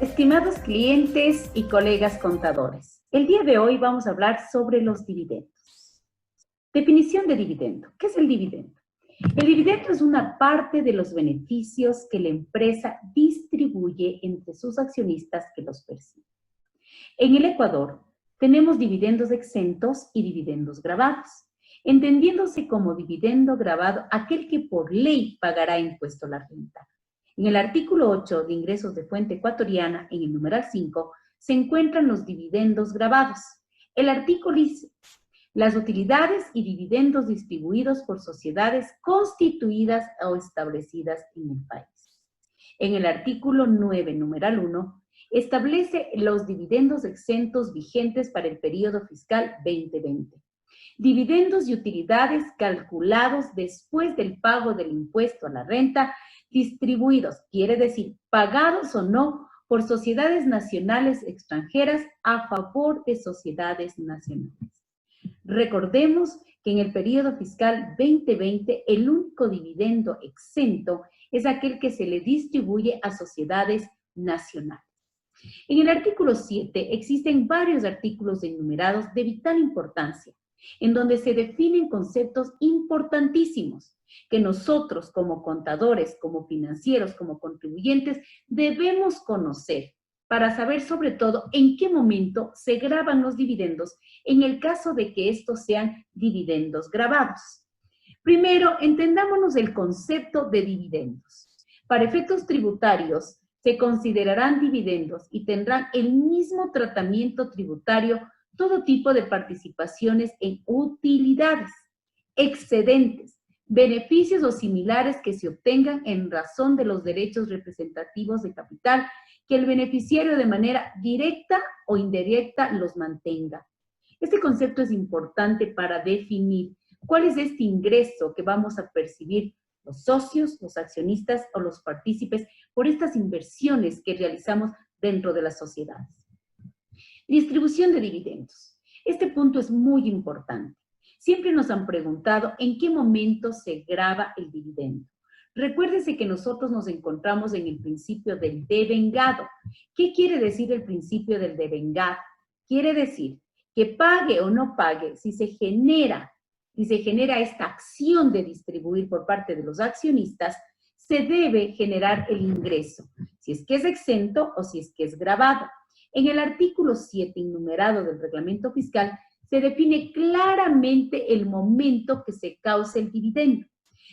Estimados clientes y colegas contadores, el día de hoy vamos a hablar sobre los dividendos. Definición de dividendo. ¿Qué es el dividendo? El dividendo es una parte de los beneficios que la empresa distribuye entre sus accionistas que los perciben. En el Ecuador tenemos dividendos exentos y dividendos gravados, entendiéndose como dividendo gravado aquel que por ley pagará impuesto a la renta. En el artículo 8 de ingresos de fuente ecuatoriana, en el numeral 5, se encuentran los dividendos gravados. El artículo dice: las utilidades y dividendos distribuidos por sociedades constituidas o establecidas en el país. En el artículo 9, numeral 1, establece los dividendos exentos vigentes para el periodo fiscal 2020. Dividendos y utilidades calculados después del pago del impuesto a la renta, distribuidos, quiere decir, pagados o no, por sociedades nacionales extranjeras a favor de sociedades nacionales. Recordemos que en el periodo fiscal 2020, el único dividendo exento es aquel que se le distribuye a sociedades nacionales. En el artículo 7 existen varios artículos enumerados de vital importancia, en donde se definen conceptos importantísimos que nosotros como contadores, como financieros, como contribuyentes, debemos conocer para saber sobre todo en qué momento se gravan los dividendos en el caso de que estos sean dividendos gravados. Primero, entendámonos el concepto de dividendos. Para efectos tributarios, se considerarán dividendos y tendrán el mismo tratamiento tributario todo tipo de participaciones en utilidades, excedentes, beneficios o similares que se obtengan en razón de los derechos representativos de capital que el beneficiario de manera directa o indirecta los mantenga. Este concepto es importante para definir cuál es este ingreso que vamos a percibir los socios, los accionistas o los partícipes por estas inversiones que realizamos dentro de las sociedades. Distribución de dividendos. Este punto es muy importante. Siempre nos han preguntado en qué momento se grava el dividendo. Recuérdese que nosotros nos encontramos en el principio del devengado. ¿Qué quiere decir el principio del devengado? Quiere decir que pague o no pague, si se genera esta acción de distribuir por parte de los accionistas, se debe generar el ingreso, si es que es exento o si es que es gravado. En el artículo 7, enumerado del reglamento fiscal, se define claramente el momento que se cause el dividendo.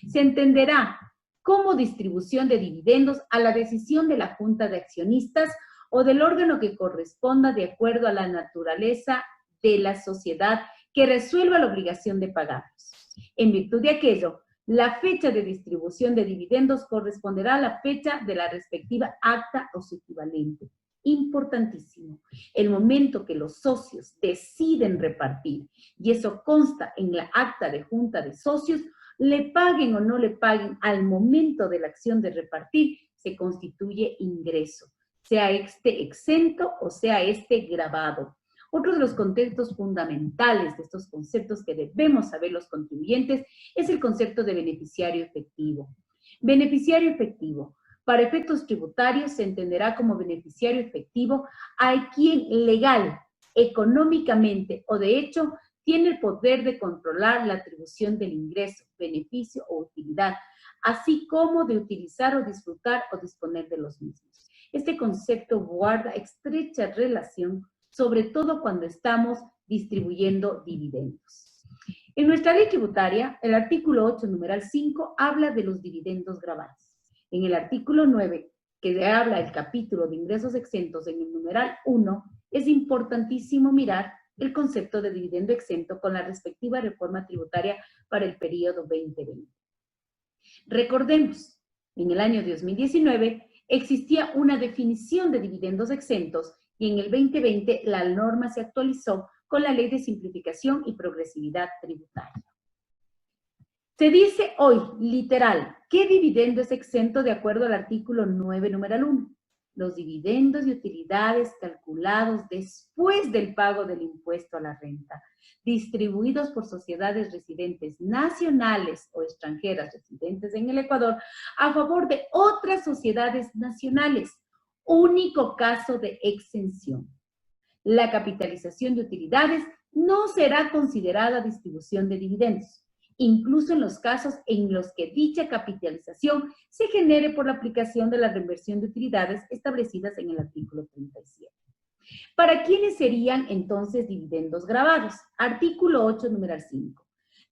Se entenderá como distribución de dividendos a la decisión de la Junta de Accionistas o del órgano que corresponda de acuerdo a la naturaleza de la sociedad que resuelva la obligación de pagarlos. En virtud de aquello, la fecha de distribución de dividendos corresponderá a la fecha de la respectiva acta o su equivalente. Importantísimo, el momento que los socios deciden repartir, y eso consta en la acta de junta de socios, le paguen o no le paguen al momento de la acción de repartir, se constituye ingreso, sea este exento o sea este gravado. Otro de los contextos fundamentales de estos conceptos que debemos saber los contribuyentes es el concepto de beneficiario efectivo. Beneficiario efectivo. Para efectos tributarios se entenderá como beneficiario efectivo a quien legal, económicamente o de hecho tiene el poder de controlar la atribución del ingreso, beneficio o utilidad, así como de utilizar o disfrutar o disponer de los mismos. Este concepto guarda estrecha relación, sobre todo cuando estamos distribuyendo dividendos. En nuestra ley tributaria, el artículo 8, numeral 5, habla de los dividendos gravados. En el artículo 9, que habla del capítulo de ingresos exentos en el numeral 1, es importantísimo mirar el concepto de dividendo exento con la respectiva reforma tributaria para el periodo 2020. Recordemos, en el año 2019 existía una definición de dividendos exentos y en el 2020 la norma se actualizó con la Ley de Simplificación y Progresividad Tributaria. Se dice hoy, literal, ¿qué dividendo es exento de acuerdo al artículo 9, numeral 1? Los dividendos y utilidades calculados después del pago del impuesto a la renta, distribuidos por sociedades residentes nacionales o extranjeras residentes en el Ecuador a favor de otras sociedades nacionales único caso de exención. La capitalización de utilidades no será considerada distribución de dividendos, incluso en los casos en los que dicha capitalización se genere por la aplicación de la reversión de utilidades establecidas en el artículo 37. ¿Para quiénes serían entonces dividendos gravados? Artículo 8, numeral 5.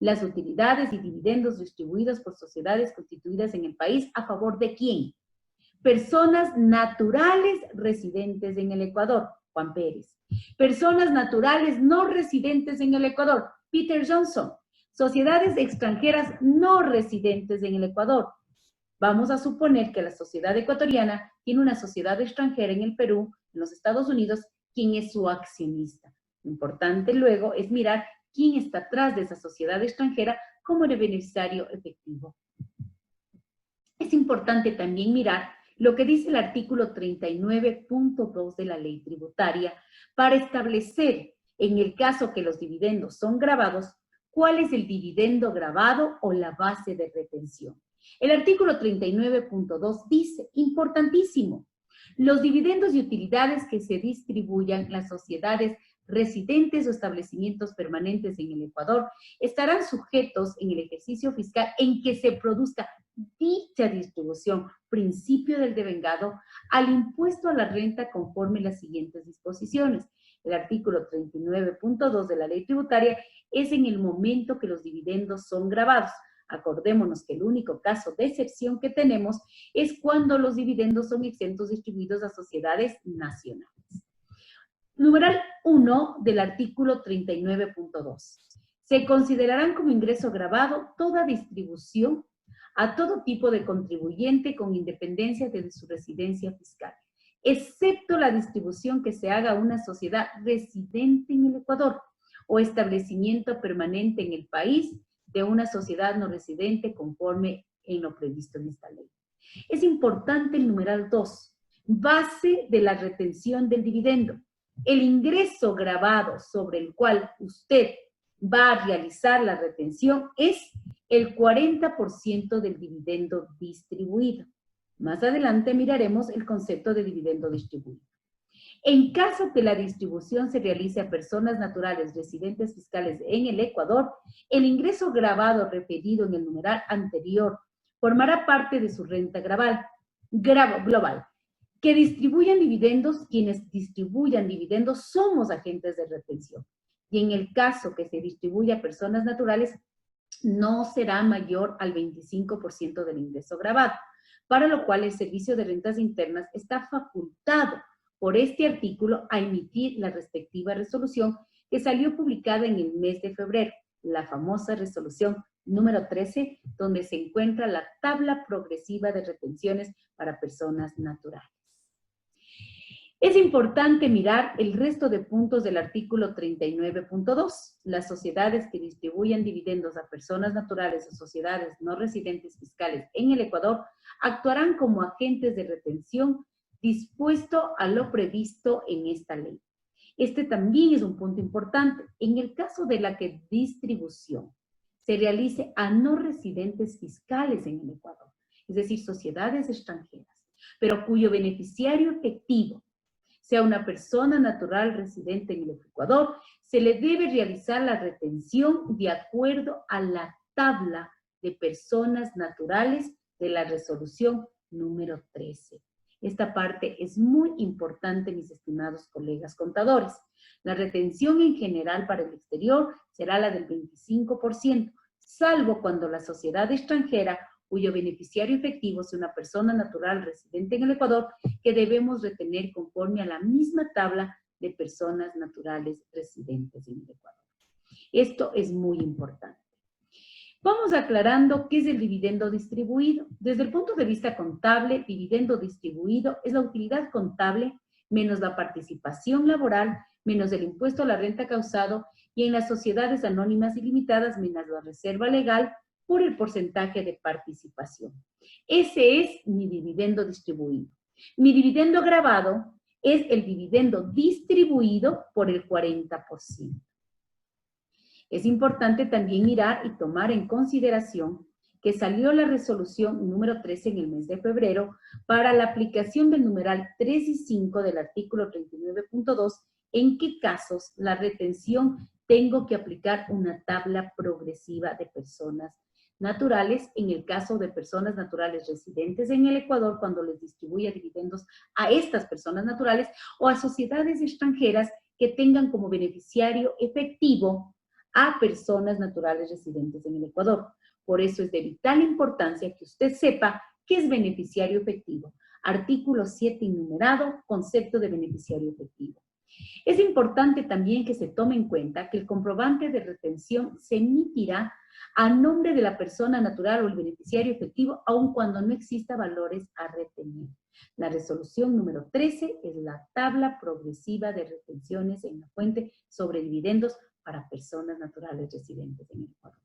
Las utilidades y dividendos distribuidos por sociedades constituidas en el país, ¿a favor de quién? Personas naturales residentes en el Ecuador, Juan Pérez. Personas naturales no residentes en el Ecuador, Peter Johnson. Sociedades extranjeras no residentes en el Ecuador. Vamos a suponer que la sociedad ecuatoriana tiene una sociedad extranjera en el Perú, en los Estados Unidos, quien es su accionista. Lo importante luego es mirar quién está atrás de esa sociedad extranjera como el beneficiario efectivo. Es importante también mirar lo que dice el artículo 39.2 de la ley tributaria para establecer, en el caso que los dividendos son gravados, cuál es el dividendo gravado o la base de retención. El artículo 39.2 dice, importantísimo, los dividendos y utilidades que se distribuyan las sociedades residentes o establecimientos permanentes en el Ecuador estarán sujetos en el ejercicio fiscal en que se produzca dicha distribución, principio del devengado, al impuesto a la renta conforme las siguientes disposiciones. El artículo 39.2 de la ley tributaria es en el momento que los dividendos son gravados. Acordémonos que el único caso de excepción que tenemos es cuando los dividendos son exentos distribuidos a sociedades nacionales. Numeral 1 del artículo 39.2. Se considerarán como ingreso gravado toda distribución a todo tipo de contribuyente con independencia de su residencia fiscal, excepto la distribución que se haga a una sociedad residente en el Ecuador o establecimiento permanente en el país de una sociedad no residente conforme en lo previsto en esta ley. Es importante el numeral 2, base de la retención del dividendo. El ingreso gravado sobre el cual usted va a realizar la retención es el 40% del dividendo distribuido. Más adelante miraremos el concepto de dividendo distribuido. En caso que la distribución se realice a personas naturales residentes fiscales en el Ecuador, el ingreso gravado referido en el numeral anterior formará parte de su renta global. Que distribuyan dividendos, quienes distribuyan dividendos somos agentes de retención. Y en el caso que se distribuya a personas naturales, no será mayor al 25% del ingreso gravado, para lo cual el Servicio de Rentas Internas está facultado por este artículo a emitir la respectiva resolución que salió publicada en el mes de febrero, la famosa resolución número 13, donde se encuentra la tabla progresiva de retenciones para personas naturales. Es importante mirar el resto de puntos del artículo 39.2. Las sociedades que distribuyan dividendos a personas naturales o sociedades no residentes fiscales en el Ecuador actuarán como agentes de retención dispuesto a lo previsto en esta ley. Este también es un punto importante. En el caso de la que distribución se realice a no residentes fiscales en el Ecuador, es decir, sociedades extranjeras, pero cuyo beneficiario efectivo sea una persona natural residente en el Ecuador, se le debe realizar la retención de acuerdo a la tabla de personas naturales de la resolución número 13. Esta parte es muy importante, mis estimados colegas contadores. La retención en general para el exterior será la del 25%, salvo cuando la sociedad extranjera cuyo beneficiario efectivo sea una persona natural residente en el Ecuador, que debemos retener conforme a la misma tabla de personas naturales residentes en el Ecuador. Esto es muy importante. Vamos aclarando qué es el dividendo distribuido. Desde el punto de vista contable, dividendo distribuido es la utilidad contable menos la participación laboral, menos el impuesto a la renta causado y en las sociedades anónimas ilimitadas menos la reserva legal por el porcentaje de participación. Ese es mi dividendo distribuido. Mi dividendo gravado es el dividendo distribuido por el 40%. Es importante también mirar y tomar en consideración que salió la resolución número 13 en el mes de febrero para la aplicación del numeral 3 y 5 del artículo 39.2, en qué casos la retención tengo que aplicar una tabla progresiva de personas naturales, en el caso de personas naturales residentes en el Ecuador, cuando les distribuya dividendos a estas personas naturales o a sociedades extranjeras que tengan como beneficiario efectivo a personas naturales residentes en el Ecuador. Por eso es de vital importancia que usted sepa qué es beneficiario efectivo. Artículo 7 enumerado, concepto de beneficiario efectivo. Es importante también que se tome en cuenta que el comprobante de retención se emitirá a nombre de la persona natural o el beneficiario efectivo, aun cuando no exista valores a retener. La resolución número 13 es la tabla progresiva de retenciones en la fuente sobre dividendos para personas naturales residentes en el Ecuador.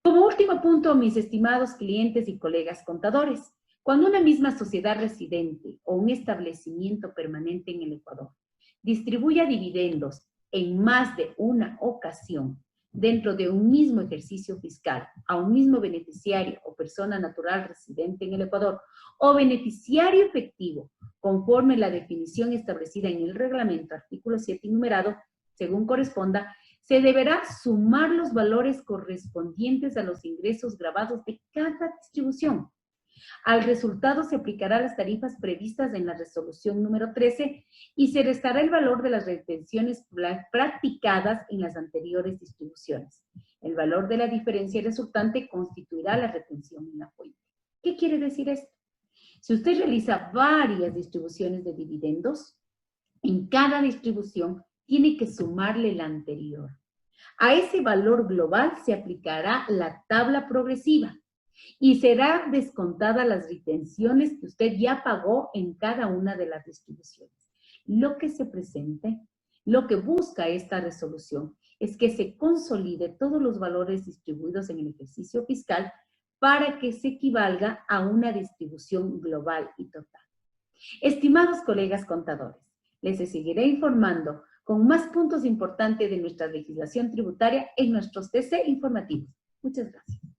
Como último punto, mis estimados clientes y colegas contadores, cuando una misma sociedad residente o un establecimiento permanente en el Ecuador distribuya dividendos en más de una ocasión dentro de un mismo ejercicio fiscal a un mismo beneficiario o persona natural residente en el Ecuador o beneficiario efectivo conforme la definición establecida en el reglamento artículo 7 enumerado, según corresponda, se deberá sumar los valores correspondientes a los ingresos grabados de cada distribución. Al resultado se aplicará las tarifas previstas en la resolución número 13 y se restará el valor de las retenciones practicadas en las anteriores distribuciones. El valor de la diferencia resultante constituirá la retención en la fuente. ¿Qué quiere decir esto? Si usted realiza varias distribuciones de dividendos, en cada distribución tiene que sumarle la anterior. A ese valor global se aplicará la tabla progresiva y será descontada las retenciones que usted ya pagó en cada una de las distribuciones. Lo que se presente, lo que busca esta resolución es que se consolide todos los valores distribuidos en el ejercicio fiscal para que se equivalga a una distribución global y total. Estimados colegas contadores, les seguiré informando con más puntos importantes de nuestra legislación tributaria en nuestros TC informativos. Muchas gracias.